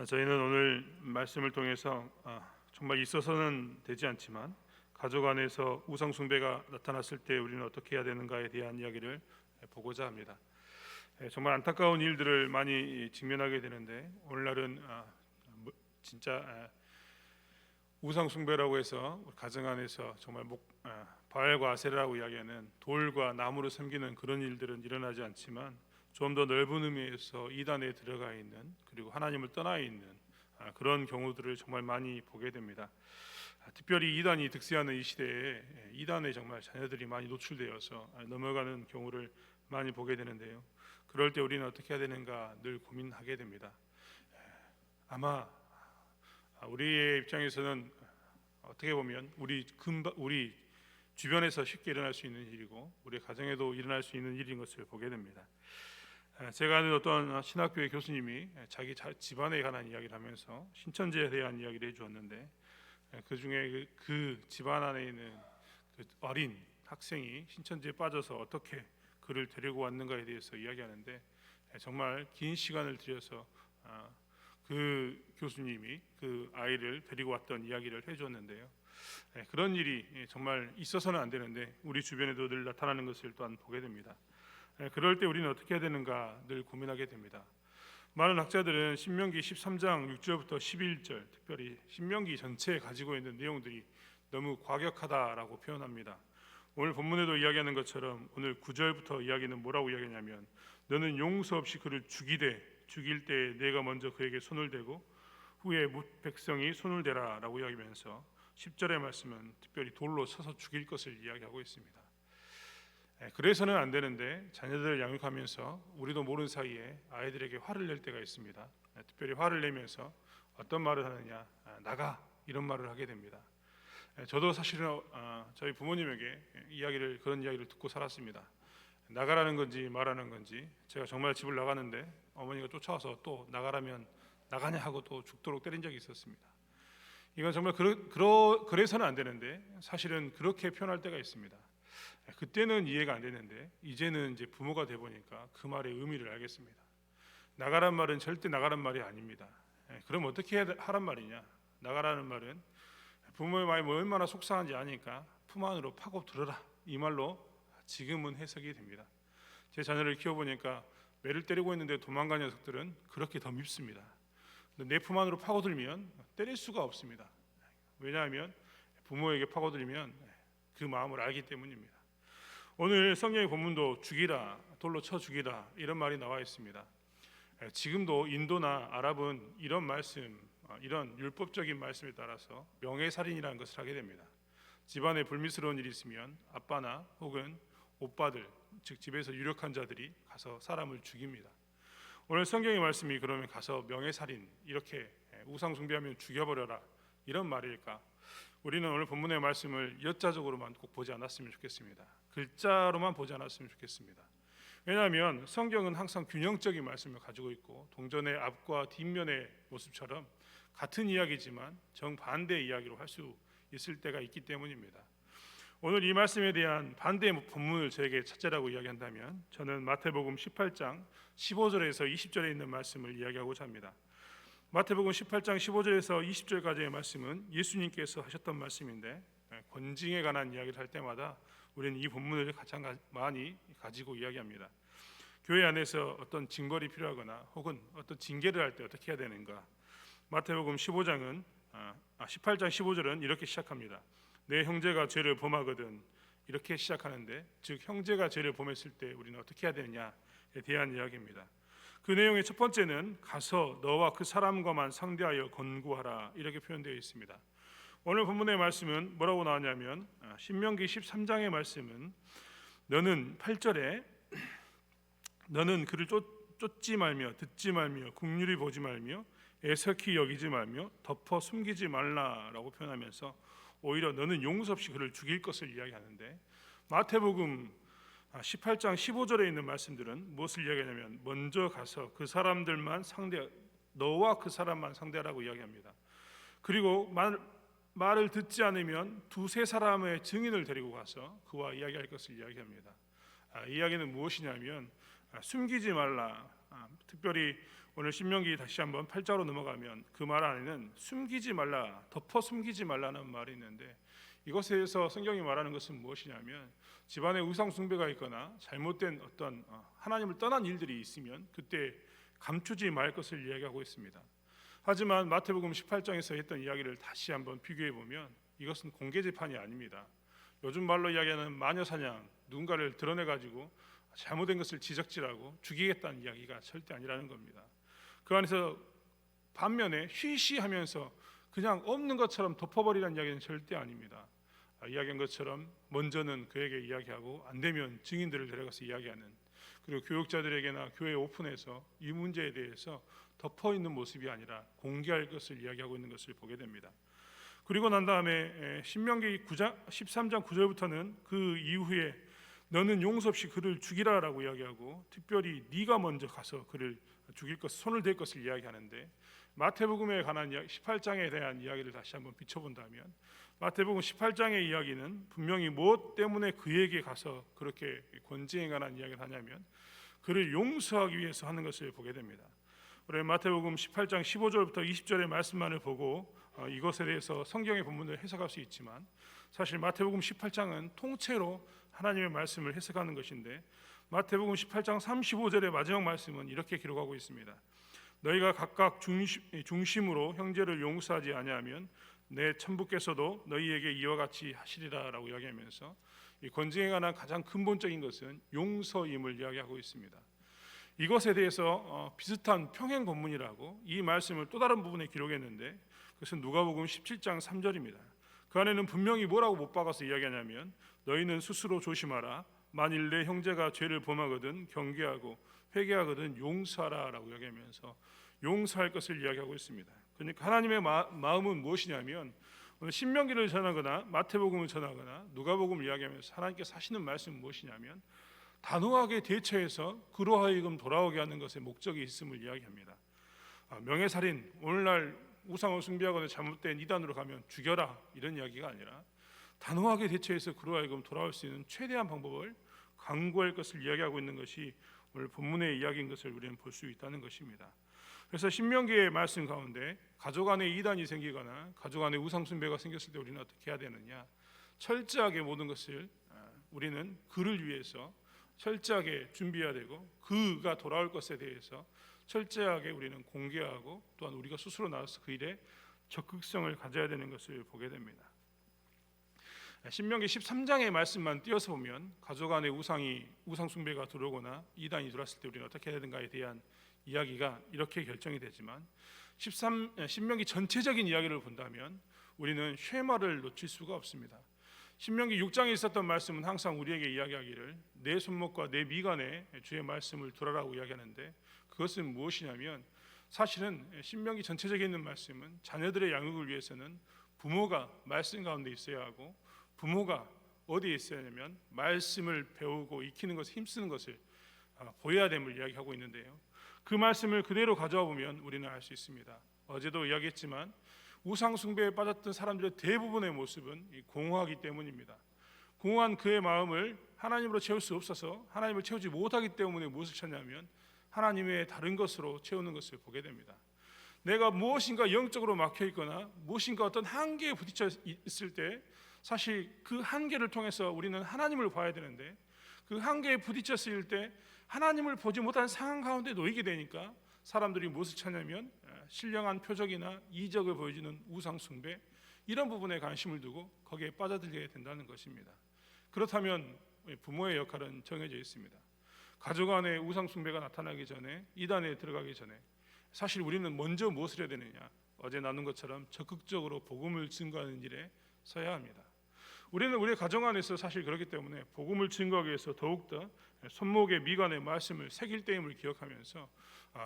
저희는 오늘 말씀을 통해서 정말 있어서는 되지 않지만 가족 안에서 우상 숭배가 나타났을 때 우리는 어떻게 해야 되는가에 대한 이야기를 보고자 합니다. 정말 안타까운 일들을 많이 직면하게 되는데 오늘날은 진짜 우상 숭배라고 해서 가정 안에서 정말 바알과 아세라라고 이야기하는 돌과 나무로 섬기는 그런 일들은 일어나지 않지만 좀 더 넓은 의미에서 이단에 들어가 있는, 그리고 하나님을 떠나 있는 그런 경우들을 정말 많이 보게 됩니다. 특별히 이단이 득세하는 이 시대에 이단에 정말 자녀들이 많이 노출되어서 넘어가는 경우를 많이 보게 되는데요. 그럴 때 우리는 어떻게 해야 되는가 늘 고민하게 됩니다. 아마 우리의 입장에서는 어떻게 보면 우리 주변에서 쉽게 일어날 수 있는 일이고 우리 가정에도 일어날 수 있는 일인 것을 보게 됩니다. 제가 아는 어떤 신학교의 교수님이 자기 집안에 관한 이야기를 하면서 신천지에 대한 이야기를 해주었는데, 그 중에 그 집안 안에 있는 그 어린 학생이 신천지에 빠져서 어떻게 그를 데리고 왔는가에 대해서 이야기하는데, 정말 긴 시간을 들여서 그 교수님이 그 아이를 데리고 왔던 이야기를 해주었는데요. 그런 일이 정말 있어서는 안 되는데 우리 주변에도 늘 나타나는 것을 또한 보게 됩니다. 그럴 때 우리는 어떻게 해야 되는가 늘 고민하게 됩니다. 많은 학자들은 신명기 13장 6절부터 11절, 특별히 신명기 전체에 가지고 있는 내용들이 너무 과격하다라고 표현합니다. 오늘 본문에도 이야기하는 것처럼 오늘 9절부터 이야기는 뭐라고 이야기하냐면, 너는 용서 없이 그를 죽일 때 내가 먼저 그에게 손을 대고 후에 뭇 백성이 손을 대라 라고 이야기하면서 10절의 말씀은 특별히 돌로 쳐서 죽일 것을 이야기하고 있습니다. 그래서는 안 되는데 자녀들을 양육하면서 우리도 모르는 사이에 아이들에게 화를 낼 때가 있습니다. 특별히 화를 내면서 어떤 말을 하느냐, 나가, 이런 말을 하게 됩니다. 저도 사실은 저희 부모님에게 그런 이야기를 듣고 살았습니다. 나가라는 건지 말하는 건지. 제가 정말 집을 나가는데 어머니가 쫓아와서 또 나가라면 나가냐 하고 또 죽도록 때린 적이 있었습니다. 이건 정말 그래서는 안 되는데 사실은 그렇게 표현할 때가 있습니다. 그때는 이해가 안 됐는데 이제는 이제 부모가 돼 보니까 그 말의 의미를 알겠습니다. 나가란 말은 절대 나가란 말이 아닙니다. 그럼 어떻게 하란 말이냐? 나가라는 말은 부모의 마음이 얼마나 속상한지 아니까 품 안으로 파고 들어라, 이 말로 지금은 해석이 됩니다. 제 자녀를 키워보니까 매를 때리고 있는데 도망간 녀석들은 그렇게 더 밉습니다. 내 품 안으로 파고들면 때릴 수가 없습니다. 왜냐하면 부모에게 파고들면 그 마음을 알기 때문입니다. 오늘 성경의 본문도 죽이라, 돌로 쳐 죽이라, 이런 말이 나와 있습니다. 지금도 인도나 아랍은 이런 말씀, 이런 율법적인 말씀에 따라서 명예살인이라는 것을 하게 됩니다. 집안에 불미스러운 일이 있으면 아빠나 혹은 오빠들, 즉 집에서 유력한 자들이 가서 사람을 죽입니다. 오늘 성경의 말씀이 그러면 가서 명예살인, 이렇게 우상 숭배하면 죽여버려라, 이런 말일까? 우리는 오늘 본문의 말씀을 엿자적으로만 꼭 보지 않았으면 좋겠습니다. 글자로만 보지 않았으면 좋겠습니다. 왜냐하면 성경은 항상 균형적인 말씀을 가지고 있고 동전의 앞과 뒷면의 모습처럼 같은 이야기지만 정반대의 이야기로 할 수 있을 때가 있기 때문입니다. 오늘 이 말씀에 대한 반대의 본문을 저에게 찾으라고 이야기한다면 저는 마태복음 18장 15절에서 20절에 있는 말씀을 이야기하고자 합니다. 마태복음 18장 15절에서 20절까지의 말씀은 예수님께서 하셨던 말씀인데, 권징에 관한 이야기를 할 때마다 우리는 이 본문을 가장 많이 가지고 이야기합니다. 교회 안에서 어떤 징벌이 필요하거나 혹은 어떤 징계를 할 때 어떻게 해야 되는가. 마태복음 18장 15절은 이렇게 시작합니다. 내 형제가 죄를 범하거든, 이렇게 시작하는데, 즉 형제가 죄를 범했을 때 우리는 어떻게 해야 되느냐에 대한 이야기입니다. 그 내용의 첫 번째는 가서 너와 그 사람과만 상대하여 권고하라, 이렇게 표현되어 있습니다. 오늘 본문의 말씀은 뭐라고 나왔냐면, 신명기 13장의 말씀은 너는 8절에 너는 그를 쫓지 말며 듣지 말며 긍휼히 보지 말며 애석히 여기지 말며 덮어 숨기지 말라라고 표현하면서 오히려 너는 용서 없이 그를 죽일 것을 이야기하는데, 마태복음 18장 15절에 있는 말씀들은 무엇을 이야기하냐면 먼저 가서 그 사람들만 너와 그 사람만 상대하라고 이야기합니다. 그리고 말을 듣지 않으면 두세 사람의 증인을 데리고 가서 그와 이야기할 것을 이야기합니다. 이 이야기는 무엇이냐면 숨기지 말라. 특별히 오늘 신명기 다시 한번 8장으로 넘어가면 그 말 안에는 숨기지 말라, 덮어 숨기지 말라는 말이 있는데, 이것에 대해서 성경이 말하는 것은 무엇이냐면 집안에 우상 숭배가 있거나 잘못된 어떤 하나님을 떠난 일들이 있으면 그때 감추지 말 것을 이야기하고 있습니다. 하지만 마태복음 18장에서 했던 이야기를 다시 한번 비교해 보면 이것은 공개 재판이 아닙니다. 요즘 말로 이야기하는 마녀 사냥, 누군가를 드러내 가지고 잘못된 것을 지적질하고 죽이겠다는 이야기가 절대 아니라는 겁니다. 그 안에서 반면에 쉬쉬하면서 그냥 없는 것처럼 덮어버리라는 이야기는 절대 아닙니다. 이야기한 것처럼 먼저는 그에게 이야기하고 안 되면 증인들을 데려가서 이야기하는, 그리고 교육자들에게나 교회 오픈해서 이 문제에 대해서 덮어 있는 모습이 아니라 공개할 것을 이야기하고 있는 것을 보게 됩니다. 그리고 난 다음에 신명기 13장 9절부터는 그 이후에 너는 용서 없이 그를 죽이라라고 이야기하고, 특별히 네가 먼저 가서 그를 죽일 것, 손을 댈 것을 이야기하는데, 마태복음에 관한 18장에 대한 이야기를 다시 한번 비춰본다면 마태복음 18장의 이야기는 분명히 무엇 때문에 그에게 가서 그렇게 권징에 관한 이야기를 하냐면 그를 용서하기 위해서 하는 것을 보게 됩니다. 우리 마태복음 18장 15절부터 20절의 말씀만을 보고 이것에 대해서 성경의 본문을 해석할 수 있지만, 사실 마태복음 18장은 통째로 하나님의 말씀을 해석하는 것인데, 마태복음 18장 35절의 마지막 말씀은 이렇게 기록하고 있습니다. 너희가 각각 중심으로 형제를 용서하지 아니하면 내 천부께서도 너희에게 이와 같이 하시리라라고 이야기하면서 이 권징에 관한 가장 근본적인 것은 용서임을 이야기하고 있습니다. 이것에 대해서 비슷한 평행 본문이라고 이 말씀을 또 다른 부분에 기록했는데, 그것은 누가복음 17장 3절입니다. 그 안에는 분명히 뭐라고 못 박아서 이야기하냐면 너희는 스스로 조심하라. 만일 내 형제가 죄를 범하거든 경계하고 회개하거든 용서하라라고 이야기하면서 용서할 것을 이야기하고 있습니다. 그러니까 하나님의 마음은 무엇이냐면, 오늘 신명기를 전하거나 마태복음을 전하거나 누가복음을 이야기하면서 하나님께서 하시는 말씀은 무엇이냐면 단호하게 대처해서 그로 하여금 돌아오게 하는 것에 목적이 있음을 이야기합니다. 명예살인, 오늘날 우상을 숭배하거나 잘못된 이단으로 가면 죽여라 이런 이야기가 아니라 단호하게 대처해서 그로 하여금 돌아올 수 있는 최대한 방법을 강구할 것을 이야기하고 있는 것이 오늘 본문의 이야기인 것을 우리는 볼 수 있다는 것입니다. 그래서 신명기의 말씀 가운데 가족 안에 이단이 생기거나 가족 안에 우상 숭배가 생겼을 때 우리는 어떻게 해야 되느냐, 철저하게 모든 것을 우리는 그를 위해서 철저하게 준비해야 되고, 그가 돌아올 것에 대해서 철저하게 우리는 공개하고, 또한 우리가 스스로 나서서 그 일에 적극성을 가져야 되는 것을 보게 됩니다. 신명기 13장의 말씀만 띄어서 보면 가족 안에 우상 숭배가 들어오거나 이단이 들어왔을 때 우리는 어떻게 해야 되는가에 대한 이야기가 이렇게 결정이 되지만, 신명기 전체적인 이야기를 본다면 우리는 쉐마를 놓칠 수가 없습니다. 신명기 6장에 있었던 말씀은 항상 우리에게 이야기하기를 내 손목과 내 미간에 주의 말씀을 두라라고 이야기하는데, 그것은 무엇이냐면 사실은 신명기 전체적인 있는 말씀은 자녀들의 양육을 위해서는 부모가 말씀 가운데 있어야 하고, 부모가 어디에 있어야 하냐면 말씀을 배우고 익히는 것에 힘쓰는 것을 보여야 됨을 이야기하고 있는데요, 그 말씀을 그대로 가져와 보면 우리는 알 수 있습니다. 어제도 이야기했지만 우상 숭배에 빠졌던 사람들의 대부분의 모습은 공허하기 때문입니다. 공허한 그의 마음을 하나님으로 채울 수 없어서 하나님을 채우지 못하기 때문에 무엇을 찾냐면 하나님의 다른 것으로 채우는 것을 보게 됩니다. 내가 무엇인가 영적으로 막혀 있거나 무엇인가 어떤 한계에 부딪혀 있을 때 사실 그 한계를 통해서 우리는 하나님을 봐야 되는데, 그 한계에 부딪혔을 때 하나님을 보지 못한 상황 가운데 놓이게 되니까 사람들이 무엇을 찾냐면 신령한 표적이나 이적을 보여주는 우상 숭배, 이런 부분에 관심을 두고 거기에 빠져들게 된다는 것입니다. 그렇다면 부모의 역할은 정해져 있습니다. 가족 안에 우상 숭배가 나타나기 전에, 이단에 들어가기 전에 사실 우리는 먼저 무엇을 해야 되느냐, 어제 나눈 것처럼 적극적으로 복음을 증거하는 일에 서야 합니다. 우리는 우리 가정 안에서 사실 그렇기 때문에 복음을 증거하기 위해서 더욱더 손목에 미간에 말씀을 새길 때임을 기억하면서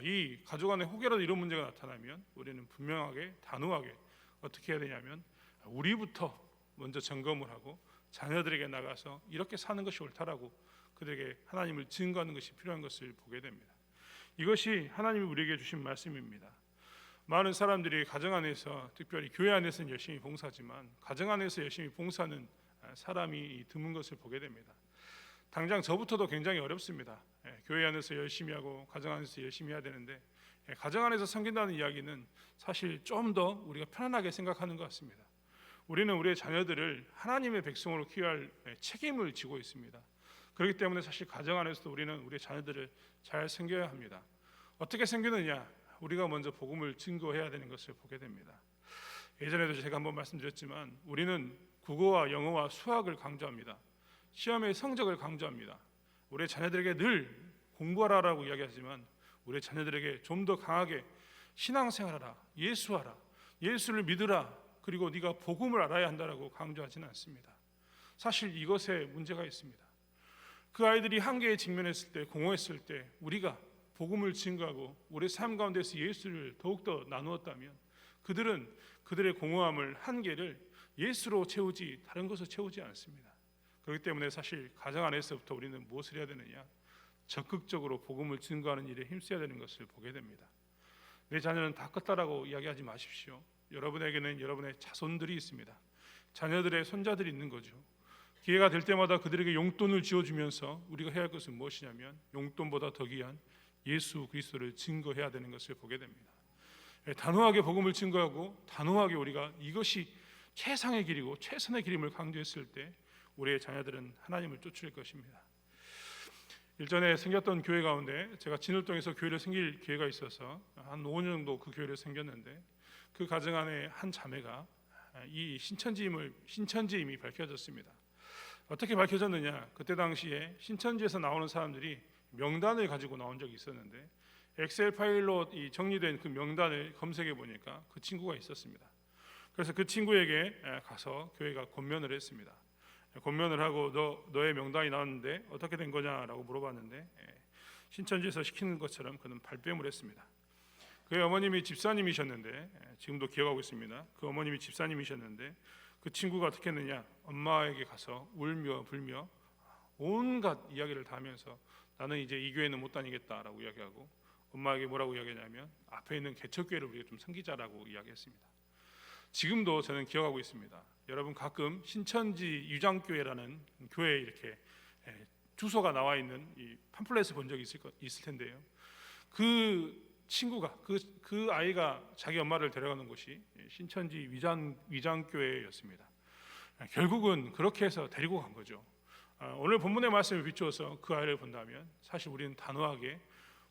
이 가족 안에 혹여라도 이런 문제가 나타나면 우리는 분명하게 단호하게 어떻게 해야 되냐면 우리부터 먼저 점검을 하고 자녀들에게 나가서 이렇게 사는 것이 옳다라고 그들에게 하나님을 증거하는 것이 필요한 것을 보게 됩니다. 이것이 하나님이 우리에게 주신 말씀입니다. 많은 사람들이 가정 안에서, 특별히 교회 안에서는 열심히 봉사하지만 가정 안에서 열심히 봉사하는 사람이 드문 것을 보게 됩니다. 당장 저부터도 굉장히 어렵습니다. 교회 안에서 열심히 하고 가정 안에서 열심히 해야 되는데 가정 안에서 섬긴다는 이야기는 사실 좀 더 우리가 편안하게 생각하는 것 같습니다. 우리는 우리의 자녀들을 하나님의 백성으로 키워야 할 책임을 지고 있습니다. 그렇기 때문에 사실 가정 안에서도 우리는 우리의 자녀들을 잘 섬겨야 합니다. 어떻게 섬기느냐? 우리가 먼저 복음을 증거해야 되는 것을 보게 됩니다. 예전에도 제가 한번 말씀드렸지만 우리는 국어와 영어와 수학을 강조합니다. 시험의 성적을 강조합니다. 우리의 자녀들에게 늘 공부하라라고 이야기하지만 우리의 자녀들에게 좀 더 강하게 신앙생활하라, 예수하라, 예수를 믿으라, 그리고 네가 복음을 알아야 한다라고 강조하지는 않습니다. 사실 이것에 문제가 있습니다. 그 아이들이 한계에 직면했을 때, 공허했을 때 우리가 복음을 증거하고 우리의 삶 가운데서 예수를 더욱더 나누었다면 그들은 그들의 공허함을, 한계를 예수로 채우지 다른 것으로 채우지 않습니다. 그렇기 때문에 사실 가정 안에서부터 우리는 무엇을 해야 되느냐? 적극적으로 복음을 증거하는 일에 힘써야 되는 것을 보게 됩니다. 내 자녀는 다 컸다라고 이야기하지 마십시오. 여러분에게는 여러분의 자손들이 있습니다. 자녀들의 손자들이 있는 거죠. 기회가 될 때마다 그들에게 용돈을 지어주면서 우리가 해야 할 것은 무엇이냐면 용돈보다 더 귀한 예수 그리스도를 증거해야 되는 것을 보게 됩니다. 단호하게 복음을 증거하고 단호하게 우리가 이것이 최상의 길이고 최선의 길임을 강조했을 때 우리의 자녀들은 하나님을 쫓을 것입니다. 일전에 생겼던 교회 가운데 제가 진월동에서 교회를 섬길 기회가 있어서 한 5년 정도 그 교회를 섬겼는데 그 가정 안에 한 자매가 이 신천지임이 밝혀졌습니다. 어떻게 밝혀졌느냐? 그때 당시에 신천지에서 나오는 사람들이 명단을 가지고 나온 적이 있었는데 엑셀 파일로 정리된 그 명단을 검색해 보니까 그 친구가 있었습니다. 그래서 그 친구에게 가서 교회가 권면을 했습니다. 권면을 하고 너의 명단이 나왔는데 어떻게 된 거냐라고 물어봤는데 신천지에서 시키는 것처럼 그는 발뺌을 했습니다. 그의 어머님이 집사님이셨는데 지금도 기억하고 있습니다. 그 어머님이 집사님이셨는데 그 친구가 어떻게 했느냐? 엄마에게 가서 울며 불며 온갖 이야기를 다 하면서 나는 이제 이 교회는 못 다니겠다라고 이야기하고 엄마에게 뭐라고 이야기하냐면 앞에 있는 개척교회를 우리가 좀 섬기자라고 이야기했습니다. 지금도 저는 기억하고 있습니다. 여러분 가끔 신천지 유장교회라는 교회에 이렇게 주소가 나와 있는 이 팜플렛을 본 적이 있을 텐데요. 그 친구가 그 아이가 자기 엄마를 데려가는 곳이 신천지 위장교회였습니다. 결국은 그렇게 해서 데리고 간 거죠. 오늘 본문의 말씀을 비추어서 그 아이를 본다면 사실 우리는 단호하게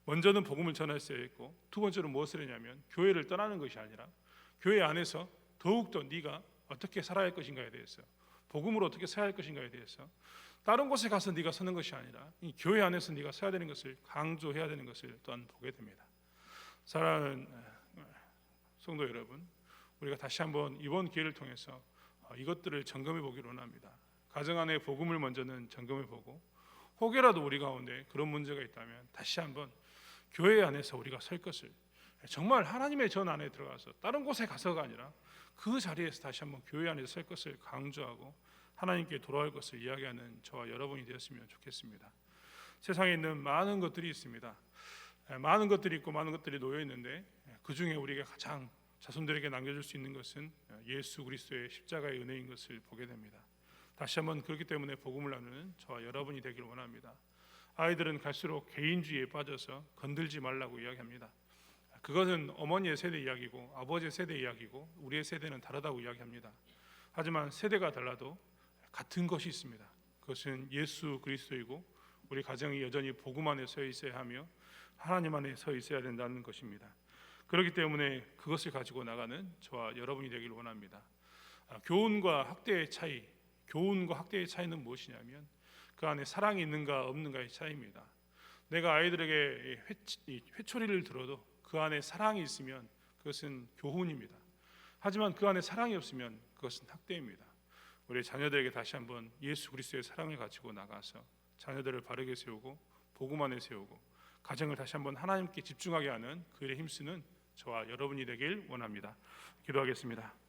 먼저는 복음을 전했어야 했고 두 번째로 무엇을 했냐면 교회를 떠나는 것이 아니라 교회 안에서 더욱더 네가 어떻게 살아야 할 것인가에 대해서 복음으로 어떻게 살아야 할 것인가에 대해서 다른 곳에 가서 네가 서는 것이 아니라 이 교회 안에서 네가 서야 되는 것을 강조해야 되는 것을 또한 보게 됩니다. 사랑하는 성도 여러분, 우리가 다시 한번 이번 기회를 통해서 이것들을 점검해 보기를 원합니다. 가정 안에 복음을 먼저는 점검해 보고 혹여라도 우리 가운데 그런 문제가 있다면 다시 한번 교회 안에서 우리가 설 것을 정말 하나님의 전 안에 들어가서 다른 곳에 가서가 아니라 그 자리에서 다시 한번 교회 안에서 설 것을 강조하고 하나님께 돌아올 것을 이야기하는 저와 여러분이 되었으면 좋겠습니다. 세상에 있는 많은 것들이 있습니다. 많은 것들이 있고 많은 것들이 놓여 있는데 그 중에 우리가 가장 자손들에게 남겨줄 수 있는 것은 예수 그리스도의 십자가의 은혜인 것을 보게 됩니다. 다시 한번 그렇기 때문에 복음을 나누는 저와 여러분이 되기를 원합니다. 아이들은 갈수록 개인주의에 빠져서 건들지 말라고 이야기합니다. 그것은 어머니의 세대 이야기고 아버지의 세대 이야기고 우리의 세대는 다르다고 이야기합니다. 하지만 세대가 달라도 같은 것이 있습니다. 그것은 예수 그리스도이고 우리 가정이 여전히 복음 안에 서 있어야 하며 하나님 안에 서 있어야 된다는 것입니다. 그렇기 때문에 그것을 가지고 나가는 저와 여러분이 되기를 원합니다. 교훈과 학대의 차이는 무엇이냐면 그 안에 사랑이 있는가 없는가의 차이입니다. 내가 아이들에게 회초리를 들어도 그 안에 사랑이 있으면 그것은 교훈입니다. 하지만 그 안에 사랑이 없으면 그것은 학대입니다. 우리 자녀들에게 다시 한번 예수 그리스도의 사랑을 가지고 나가서 자녀들을 바르게 세우고 복음 안에 세우고 가정을 다시 한번 하나님께 집중하게 하는 그 일에 힘쓰는 저와 여러분이 되길 원합니다. 기도하겠습니다.